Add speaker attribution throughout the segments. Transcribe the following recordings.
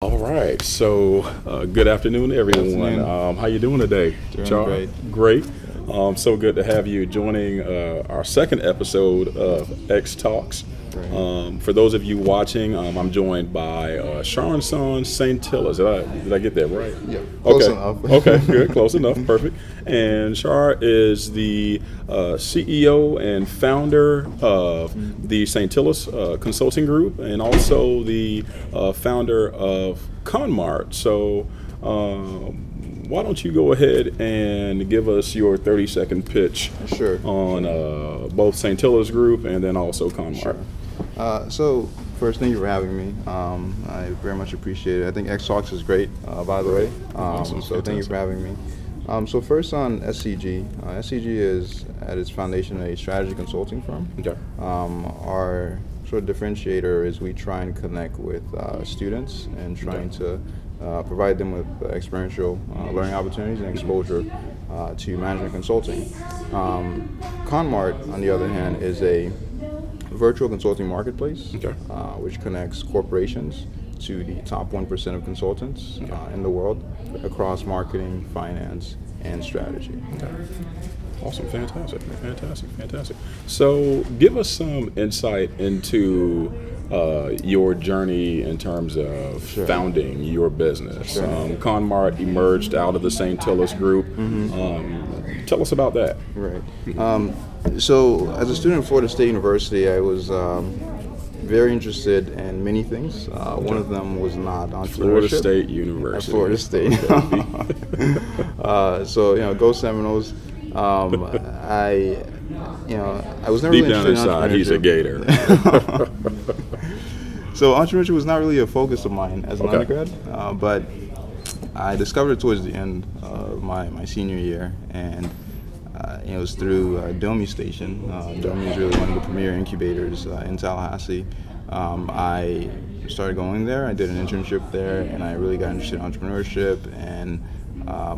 Speaker 1: All right. So, good afternoon, everyone.
Speaker 2: Afternoon.
Speaker 1: How you doing today,
Speaker 2: Doing
Speaker 1: Char?
Speaker 2: great.
Speaker 1: Great. So good to have you joining our second episode of X.Talks.
Speaker 2: Great.
Speaker 1: For those of you watching, I'm joined by Charounson Saintilus. Did I get that right?
Speaker 2: Yeah, close
Speaker 1: Okay.
Speaker 2: enough.
Speaker 1: Okay. Good. Close enough. Perfect. And Char is the CEO and founder of the Saintilus Consulting Group, and also the founder of ConMart. So, why don't you go ahead and give us your 30-second pitch
Speaker 2: Sure.
Speaker 1: on both Saintilus Group and then also ConMart?
Speaker 2: Sure. So first, thank you for having me. I very much appreciate it. I think X.Talks is great, by the way.
Speaker 1: Awesome.
Speaker 2: So thank you for having me. So first on SCG. SCG is at its foundation a strategy consulting firm.
Speaker 1: Okay.
Speaker 2: Our sort of differentiator is we try and connect with students and trying to provide them with experiential learning opportunities and exposure to management consulting. ConMart, on the other hand, is a virtual consulting marketplace,
Speaker 1: Okay.
Speaker 2: which connects corporations to the top 1% of consultants in the world across marketing, finance, and strategy.
Speaker 1: Okay. Awesome. Fantastic. So, give us some insight into your journey in terms of
Speaker 2: Sure.
Speaker 1: founding your business.
Speaker 2: Sure.
Speaker 1: ConMart emerged out of the Saintilus Group. Tell us about that.
Speaker 2: Right. So, as a student at Florida State University, I was very interested in many things. One of them was not entrepreneurship.
Speaker 1: Florida State
Speaker 2: At
Speaker 1: University.
Speaker 2: Florida State. So, go Seminoles. I was never
Speaker 1: Deep
Speaker 2: really
Speaker 1: down
Speaker 2: interested in
Speaker 1: inside, he's a
Speaker 2: entrepreneurship.
Speaker 1: Gator.
Speaker 2: So entrepreneurship was not really a focus of mine as an
Speaker 1: Okay.
Speaker 2: undergrad, but I discovered it towards the end of my senior year, and it was through Domi Station. Domi is really one of the premier incubators in Tallahassee. I started going there. I did an internship there, and I really got interested in entrepreneurship. And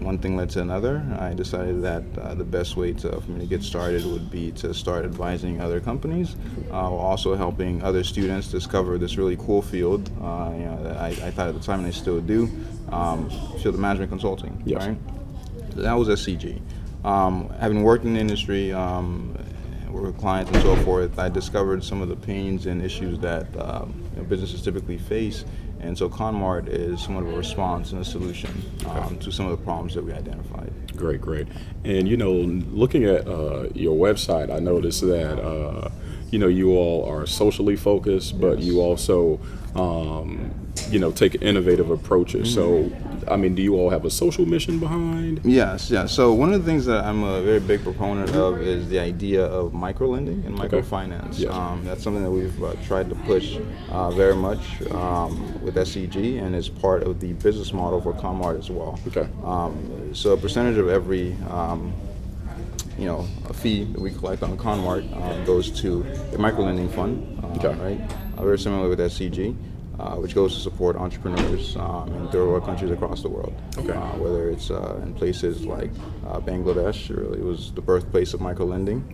Speaker 2: one thing led to another. I decided that the best way for me to get started would be to start advising other companies, while also helping other students discover this really cool field. That I thought at the time, and I still do, field of management consulting.
Speaker 1: Yes.
Speaker 2: Right. So that was SCG. Having worked in the industry, worked with clients and so forth, I discovered some of the pains and issues that businesses typically face. And so ConMart is somewhat of a response and a solution to some of the problems that we identified.
Speaker 1: Great. And looking at your website, I noticed that you all are socially focused, but you also take innovative approaches. So, do you all have a social mission behind?
Speaker 2: Yes. So one of the things that I'm a very big proponent of is the idea of microlending and microfinance.
Speaker 1: Yes.
Speaker 2: That's something that we've tried to push very much with SCG, and is part of the business model for ConMart as well.
Speaker 1: Okay.
Speaker 2: So a percentage of every a fee that we collect on ConMart goes to a microlending fund, right? Very similar with SCG, which goes to support entrepreneurs in third world countries across the world.
Speaker 1: Okay.
Speaker 2: Whether it's in places like Bangladesh, it was the birthplace of microlending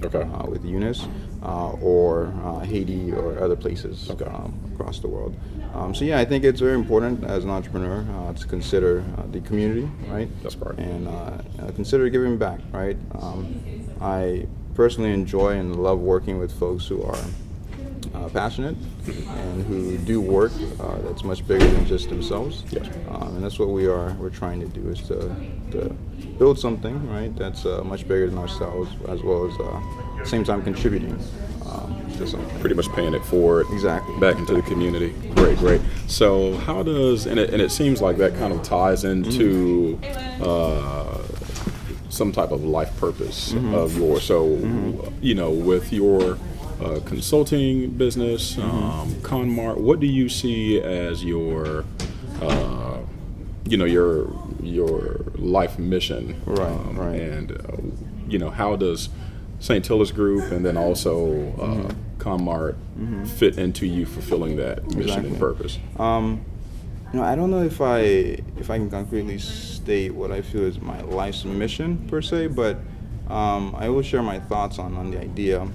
Speaker 2: with Eunice, or Haiti or other places across the world. I think it's very important as an entrepreneur to consider the community, right?
Speaker 1: That's right.
Speaker 2: And consider giving back, right? I personally enjoy and love working with folks who are passionate and who do work that's much bigger than just themselves.
Speaker 1: Yes.
Speaker 2: And that's what we're trying to do, is to build something, right, that's much bigger than ourselves, as well as at the same time contributing to something.
Speaker 1: Pretty much paying it forward.
Speaker 2: Exactly.
Speaker 1: Back into the community. Great. So how does, and it seems like that kind of ties into some type of life purpose of yours. So, with your consulting business, ConMart, what do you see as your life mission?
Speaker 2: Right.
Speaker 1: And how does Saintilus Group and then also ConMart fit into you fulfilling that mission and purpose?
Speaker 2: I don't know if I can concretely state what I feel is my life's mission per se, but I will share my thoughts on the idea.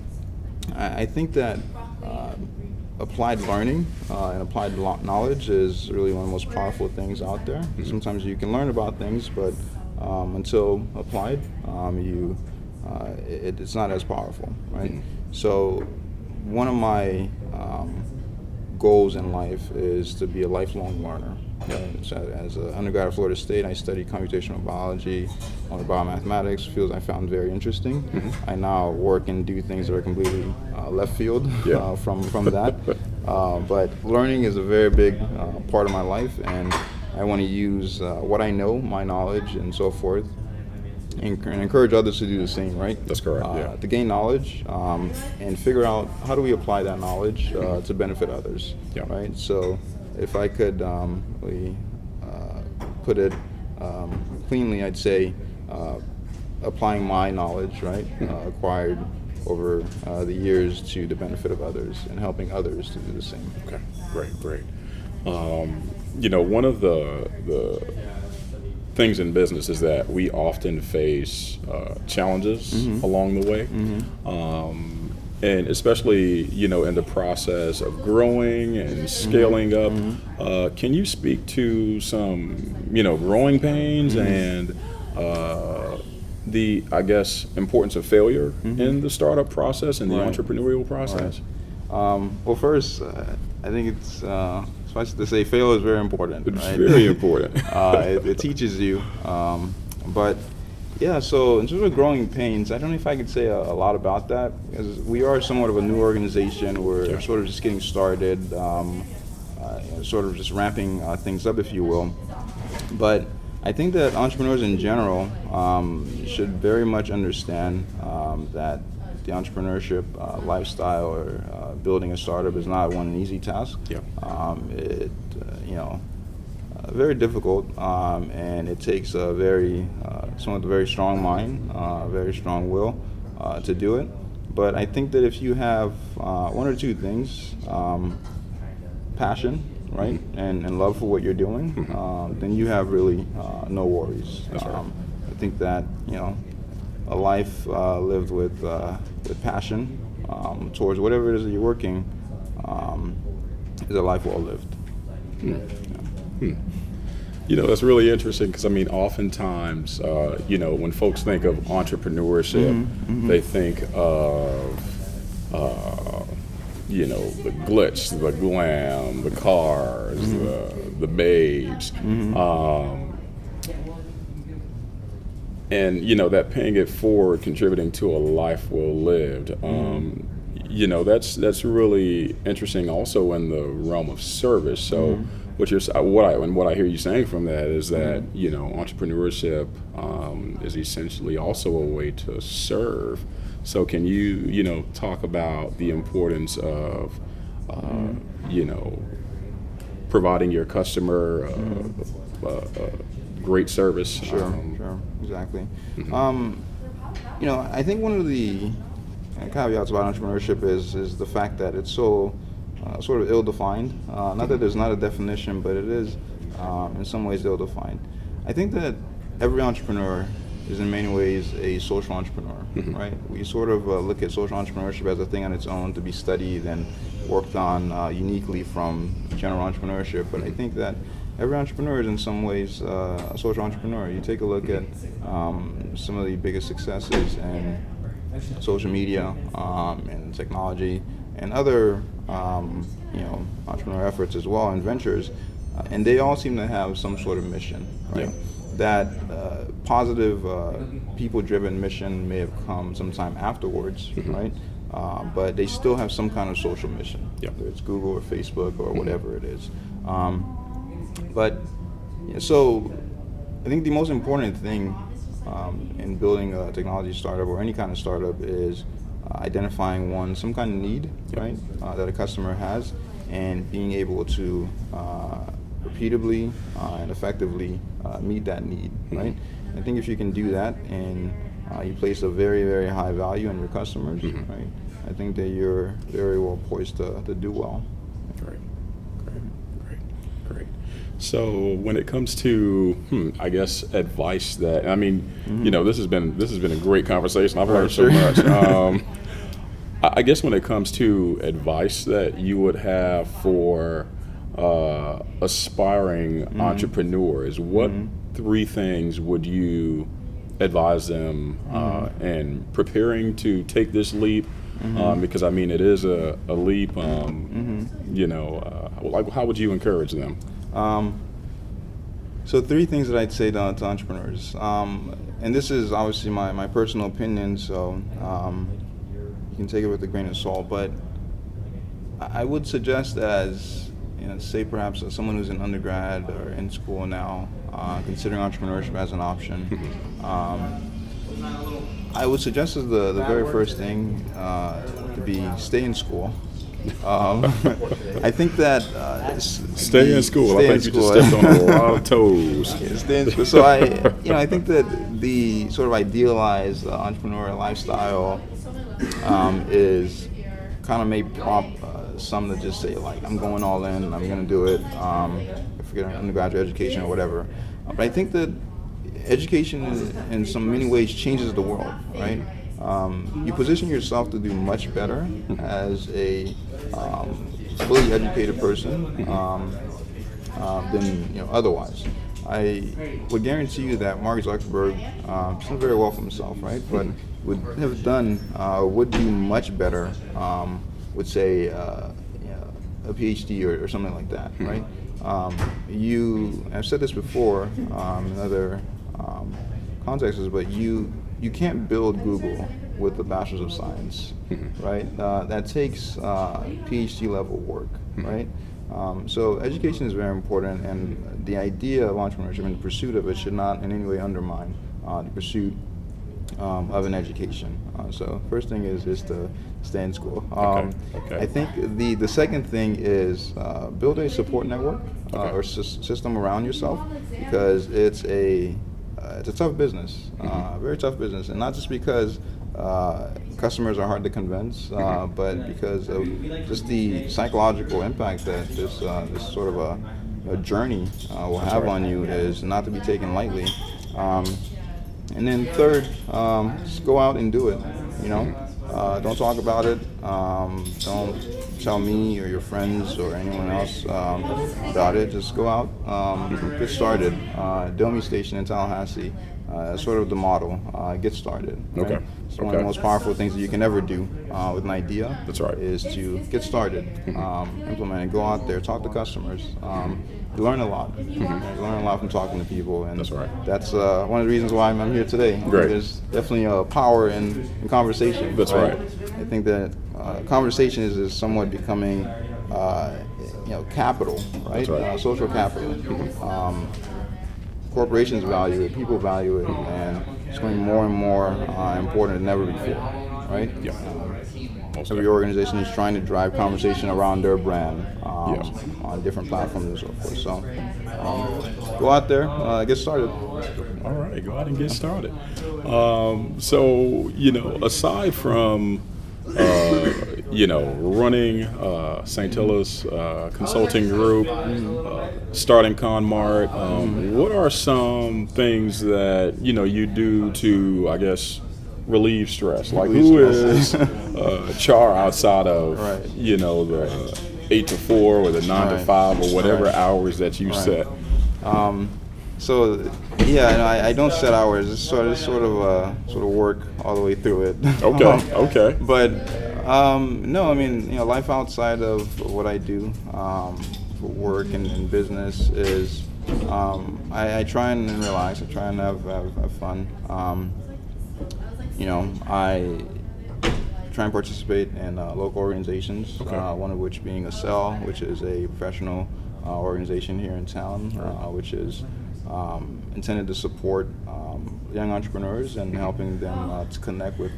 Speaker 2: I think that applied learning and applied knowledge is really one of the most powerful things out there. Sometimes you can learn about things, but until applied, it's not as powerful, right? So one of my goals in life is to be a lifelong learner. Right? So as an undergrad at Florida State, I studied computational biology, on biomathematics, fields I found very interesting. I now work and do things that are completely left field from that. But learning is a very big part of my life, and I want to use what I know, my knowledge, and so forth, and encourage others to do the same, right?
Speaker 1: That's correct,
Speaker 2: To gain knowledge and figure out how do we apply that knowledge to benefit others, right? So if I could put it cleanly, I'd say applying my knowledge, right, acquired over the years to the benefit of others and helping others to do the same.
Speaker 1: Okay, great. One of the things in business is that we often face challenges along the way. And especially, in the process of growing and scaling up, can you speak to some, growing pains and the, I guess, importance of failure in the startup process and the entrepreneurial process?
Speaker 2: Well, first, I think it's suffice to say failure is very important.
Speaker 1: It's
Speaker 2: right?
Speaker 1: very important.
Speaker 2: It teaches you. But yeah, so in terms of growing pains, I don't know if I could say a lot about that, because we are somewhat of a new organization. We're sort of just getting started, sort of just ramping things up, if you will. But I think that entrepreneurs in general should very much understand that the entrepreneurship lifestyle or building a startup is not one easy task. Very difficult, and it takes a someone with a very strong mind, very strong will to do it. But I think that if you have one or two things, passion, right, and love for what you're doing, then you have really no worries.
Speaker 1: That's right.
Speaker 2: I think that a life lived with passion towards whatever it is that you're working is a life well lived.
Speaker 1: That's really interesting because, oftentimes, when folks think of entrepreneurship, they think of, the glitz, the glam, the cars, the babes. And, that paying it forward, contributing to a life well lived. That's really interesting also in the realm of service. So what I hear you saying from that is that, entrepreneurship is essentially also a way to serve. So can you, talk about the importance of, providing your customer great service?
Speaker 2: Sure, exactly. I think one of the caveats about entrepreneurship is the fact that it's so sort of ill-defined. Not that there's not a definition, but it is in some ways ill-defined. I think that every entrepreneur is in many ways a social entrepreneur, right? We sort of look at social entrepreneurship as a thing on its own to be studied and worked on uniquely from general entrepreneurship, but I think that every entrepreneur is in some ways a social entrepreneur. You take a look at some of the biggest successes in social media and technology and other entrepreneurial efforts as well and ventures, and they all seem to have some sort of mission, right? That positive people-driven mission may have come sometime afterwards, right? But they still have some kind of social mission, whether it's Google or Facebook or whatever it is. So I think the most important thing in building a technology startup or any kind of startup is identifying some kind of need, right, that a customer has, and being able to repeatably and effectively meet that need, right? I think if you can do that and you place a very, very high value on your customers, right, I think that you're very well poised to do well.
Speaker 1: Great. So when it comes to, I guess, advice that, this has been a great conversation. I've learned so much. I guess when it comes to advice that you would have for aspiring entrepreneurs, what three things would you advise them in preparing to take this leap? Because I mean, it is a leap. You know, like how would you encourage them?
Speaker 2: So three things that I'd say to entrepreneurs, and this is obviously my personal opinion, so you can take it with a grain of salt. But I would suggest, as you know, say perhaps as someone who's an undergrad or in school now, considering entrepreneurship as an option, I would suggest as the very first thing to be stay in school. I think that
Speaker 1: Stay in school. I think you just stepped on a lot of toes.
Speaker 2: Yeah, stay in school. So I think that the sort of idealized entrepreneurial lifestyle is kind of may prompt some to just say like, I'm going all in, I'm going to do it. Forget undergraduate education or whatever. But I think that education in many ways changes the world, right? You position yourself to do much better as a fully educated person than otherwise. I would guarantee you that Mark Zuckerberg done very well for himself, right? But would do much better, would say a PhD or something like that, right? I've said this before in other contexts, but you can't build Google with a bachelor's of science, right? That takes PhD level work, right? So education is very important, and the idea of entrepreneurship and the pursuit of it should not in any way undermine the pursuit of an education. So first thing is to stay in school.
Speaker 1: Okay.
Speaker 2: I think the second thing is build a support network or system around yourself, because it's a tough business, very tough business, and not just because customers are hard to convince, but because of just the psychological impact that this sort of a journey will have on you is not to be taken lightly. And then third, just go out and do it. Don't talk about it. Don't tell me or your friends or anyone else about it. Just go out, get started. Domi Station in Tallahassee, that's sort of the model. Get started. Right?
Speaker 1: Okay.
Speaker 2: It's one of the most powerful things that you can ever do with an idea.
Speaker 1: That's right.
Speaker 2: Is to get started, implement it, go out there, talk to customers. You learn a lot. You learn a lot from talking to people, and
Speaker 1: That's right.
Speaker 2: That's one of the reasons why I'm here today.
Speaker 1: Great.
Speaker 2: There's definitely a power in conversation.
Speaker 1: That's right.
Speaker 2: I think that conversation is somewhat becoming, capital, right?
Speaker 1: That's right.
Speaker 2: Social capital. Corporations value it, people value it, and it's becoming more and more important than ever before, right?
Speaker 1: Yeah.
Speaker 2: Every organization is trying to drive conversation around their brand on different platforms and so forth. So go out there, get started.
Speaker 1: All right, go out and get started. So, aside from, running Saintilus Consulting Group, starting ConMart, what are some things that, you do to, I guess, relieve stress? Like, who is Char outside of, the 8 to 4 or the 9 to 5 or whatever hours that you set?
Speaker 2: I don't set hours. It's sort of work all the way through it.
Speaker 1: Okay.
Speaker 2: But no, I mean, life outside of what I do for work and business is I try and relax. I try and have fun. I try and participate in local organizations, one of which being a CEL, which is a professional organization here in town, which is intended to support young entrepreneurs and helping them to connect with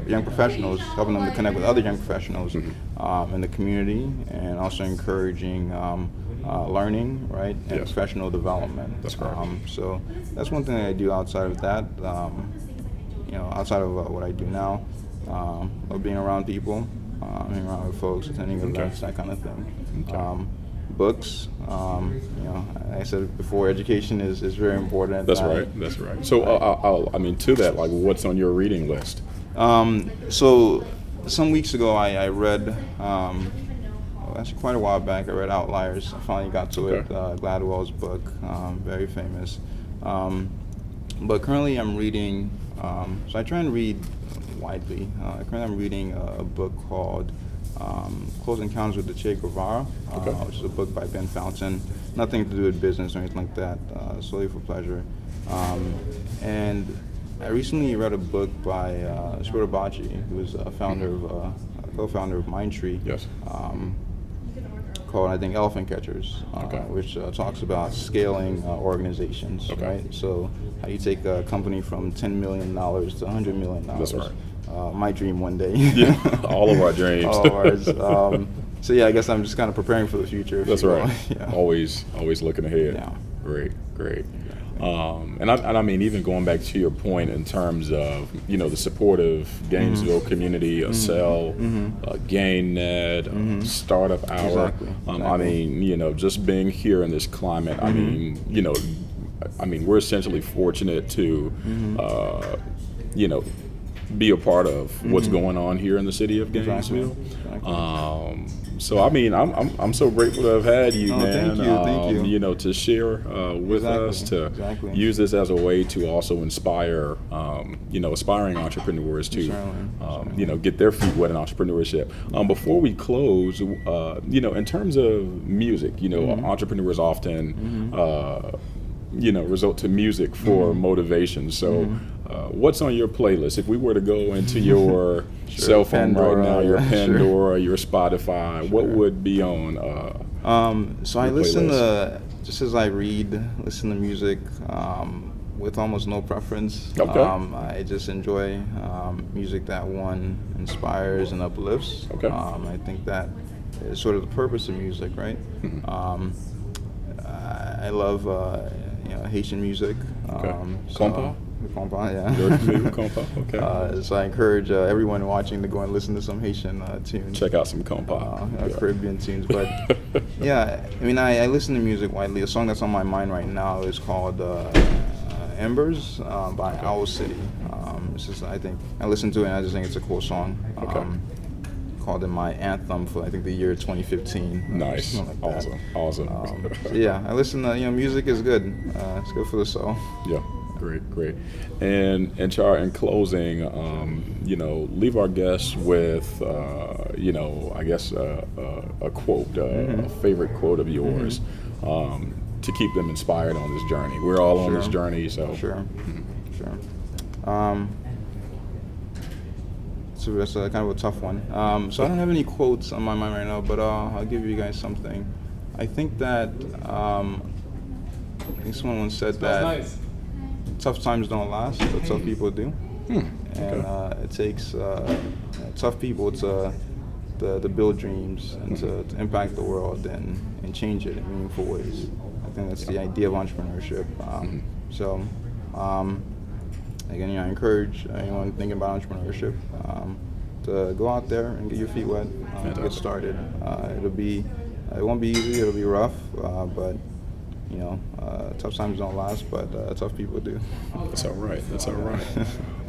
Speaker 2: young professionals, helping them to connect with other young professionals in the community, and also encouraging learning, right, and professional development.
Speaker 1: That's correct.
Speaker 2: So that's one thing that I do outside of that. Outside of what I do now, of being around people, hanging around with folks, attending events, that kind of thing. Books, I said before, education is very important.
Speaker 1: That's right. So, to that, like, what's on your reading list?
Speaker 2: So some weeks ago, I read, actually quite a while back, I read Outliers. I finally got to it, Gladwell's book, very famous. But currently I'm reading, so I try and read widely. Currently I'm reading a book called Close Encounters with the Che Guevara, which is a book by Ben Fountain. Nothing to do with business or anything like that, solely for pleasure. And I recently read a book by Shota Bachi, who is a co-founder of Mindtree.
Speaker 1: Yes.
Speaker 2: Called, I think, Elephant Catchers, which talks about scaling organizations, right? So how you take a company from $10 million to $100 million.
Speaker 1: That's right.
Speaker 2: My dream one day.
Speaker 1: Yeah, all of our dreams.
Speaker 2: All of ours. So yeah, I guess I'm just kind of preparing for the future.
Speaker 1: That's right. Yeah. Always looking ahead.
Speaker 2: Yeah.
Speaker 1: Great. And I mean, even going back to your point in terms of, the supportive Gainesville community, Cell, GainNet, Startup Hour.
Speaker 2: Exactly.
Speaker 1: I mean, just being here in this climate, I mean, we're essentially fortunate to, be a part of what's going on here in the city of Gainesville.
Speaker 2: Exactly.
Speaker 1: So I mean, I'm so grateful to have had you, man.
Speaker 2: Thank you.
Speaker 1: To share with us, to use this as a way to also inspire, aspiring entrepreneurs to, get their feet wet in entrepreneurship. Before we close, in terms of music, entrepreneurs often, resort to music for motivation. So, what's on your playlist? If we were to go into your cell phone Pandora, right now, your Pandora, your Spotify, what would be on?
Speaker 2: So I listen to, just as I read, listen to music with almost no preference. I just enjoy music that one inspires and uplifts. I think that is sort of the purpose of music, right? I love Haitian music.
Speaker 1: Compa?
Speaker 2: Compa, yeah.
Speaker 1: You're familiar with compa?
Speaker 2: So I encourage everyone watching to go and listen to some Haitian tunes.
Speaker 1: Check out some compa.
Speaker 2: Caribbean tunes. But yeah, I mean, I listen to music widely. A song that's on my mind right now is called Embers by Owl City. It's just, I listen to it and I just think it's a cool song. Called it my anthem for I think the year 2015.
Speaker 1: Nice, like awesome.
Speaker 2: So yeah, I listen to music is good. It's good for the soul.
Speaker 1: Yeah, great. And Char, in closing, leave our guests with I guess a quote, a favorite quote of yours, to keep them inspired on this journey. We're all on this journey, so
Speaker 2: sure. So that's kind of a tough one. So I don't have any quotes on my mind right now, but I'll give you guys something. I think that I think someone once said that tough times don't last, but tough people do. And it takes tough people to build dreams and to impact the world and change it in meaningful ways. I think that's the idea of entrepreneurship. So. Again, I encourage anyone thinking about entrepreneurship to go out there and get your feet wet, get started. It won't be easy. It'll be rough, but tough times don't last, but tough people do.
Speaker 1: That's all right.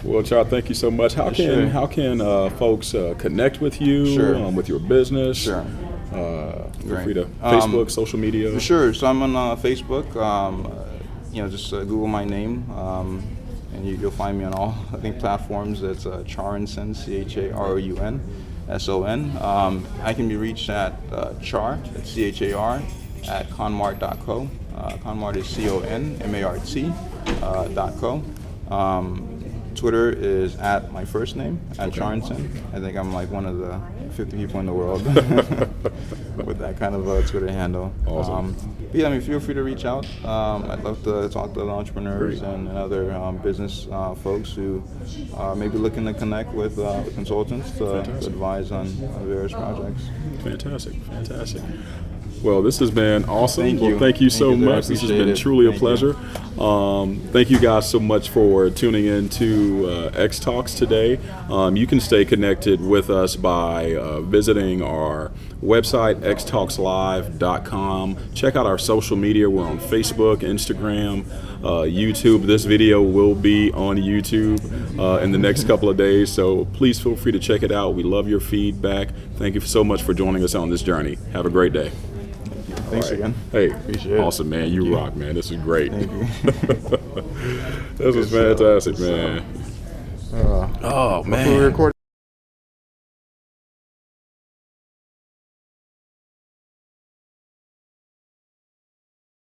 Speaker 1: Well, Charles, thank you so much. How can folks connect with you, with your business?
Speaker 2: Sure.
Speaker 1: Feel free to Facebook, social media.
Speaker 2: Sure. So I'm on Facebook. Just Google my name. And you'll find me on all, I think, platforms. It's Charounson, CharounSon. I can be reached at Char, that's CHAR, at ConMart.co. ConMart is CONMART.co. Twitter is at my first name, at Charounson. I think I'm like one of the 50 people in the world with that kind of Twitter handle.
Speaker 1: Awesome.
Speaker 2: Feel free to reach out. I'd love to talk to other entrepreneurs and other business folks who may be looking to connect with consultants to advise on various projects.
Speaker 1: Fantastic. Well, this has been awesome.
Speaker 2: Thank you.
Speaker 1: Well, thank you so
Speaker 2: Thank you, sir. I
Speaker 1: much. This has
Speaker 2: appreciate
Speaker 1: been
Speaker 2: it.
Speaker 1: truly a
Speaker 2: Thank you.
Speaker 1: pleasure. Thank you guys so much for tuning in to X.Talks today. You can stay connected with us by visiting our website, xtalkslive.com. Check out our social media. We're on Facebook, Instagram, YouTube. This video will be on YouTube in the next couple of days, so please feel free to check it out. We love your feedback. Thank you so much for joining us on this journey. Have a great day.
Speaker 2: Thanks again.
Speaker 1: Hey,
Speaker 2: Appreciate it.
Speaker 1: awesome, man. You rock, man. This is great.
Speaker 2: Thank you.
Speaker 1: This was fantastic, man. Oh,
Speaker 2: Before we
Speaker 1: man.
Speaker 2: record